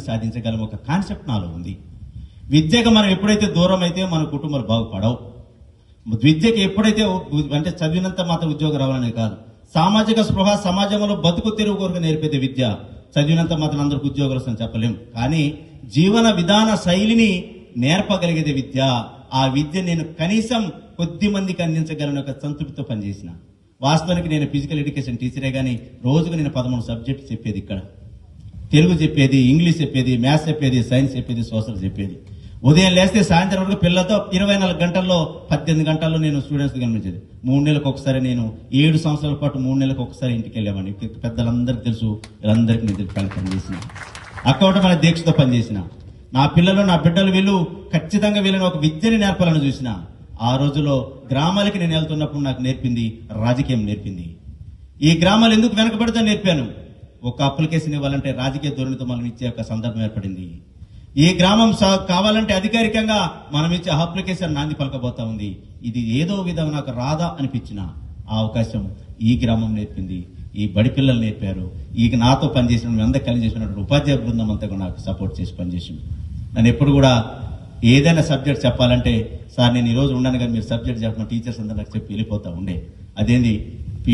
సాధించగలం ఒక కాన్సెప్ట్ నాలో ఉంది. విద్యకు మనం ఎప్పుడైతే దూరం అయితే మన కుటుంబాలు బాగుపడవు. విద్యకి ఎప్పుడైతే అంటే చదివినంత మాత్రం ఉద్యోగం రావాలనే కాదు, సామాజిక స్పృహ సమాజంలో బతుకు తెరువు కొరకు నేర్పేది విద్య. చదివినంత మాత్రం అందరికి ఉద్యోగాలు వస్తుందని చెప్పలేం, కానీ జీవన విధాన శైలిని నేర్పగలిగేది విద్య. ఆ విద్య నేను కనీసం కొద్ది మందికి అందించగలను ఒక సంతృప్తితో పనిచేసిన. వాస్తవానికి నేను ఫిజికల్ ఎడ్యుకేషన్ టీచరే, కానీ రోజుకు నేను 13 సబ్జెక్టు చెప్పేది. ఇక్కడ తెలుగు చెప్పేది, ఇంగ్లీష్ చెప్పేది, మ్యాథ్స్ చెప్పేది, సైన్స్ చెప్పేది, సోషల్ చెప్పేది. ఉదయం లేస్తే సాయంత్రం వరకు పిల్లలతో 24 గంటల్లో 18 గంటల్లో నేను స్టూడెంట్స్ గమనించేది. 3 నెలలకు ఒకసారి, నేను 7 సంవత్సరాల పాటు 3 నెలలకు ఒకసారి ఇంటికి వెళ్ళామని పెద్దలందరికీ తెలుసు. వీళ్ళందరికీ నేను పనిచేసిన అకౌంట్ మన దీక్షతో పనిచేసిన. నా పిల్లలు, నా బిడ్డలు వీళ్ళు ఖచ్చితంగా వీళ్ళని ఒక విద్యని నేర్పాలని చూసిన. ఆ రోజులో గ్రామాలకి నేను వెళ్తున్నప్పుడు నాకు నేర్పింది రాజకీయం నేర్పింది. ఈ గ్రామాలు ఎందుకు వెనకబడితే నేర్పాను. ఒక అప్లికేషన్ ఇవ్వాలంటే రాజకీయ ధోరణితో మనం ఇచ్చే ఒక సందర్భం ఏర్పడింది. ఈ గ్రామం కావాలంటే అధికారికంగా మనం ఇచ్చే అప్లికేషన్ నాంది పలకబోతా ఉంది. ఇది ఏదో విధంగా నాకు రాదా అనిపించిన ఆ అవకాశం ఈ గ్రామం నేర్పింది. ఈ బడి పిల్లలు నేర్పారు. ఈ నాతో పనిచేసిన అందరూ కలిసి చేసినటువంటి ఉపాధ్యాయ బృందం అంతా కూడా నాకు సపోర్ట్ చేసి పనిచేసింది. నన్ను ఎప్పుడు కూడా ఏదైనా సబ్జెక్ట్ చెప్పాలంటే, సార్ నేను ఈ రోజు ఉండను కానీ మీరు సబ్జెక్ట్ చెప్పిన టీచర్స్ అందరూ నాకు చెప్పి వెళ్ళిపోతా ఉండే. అదేంది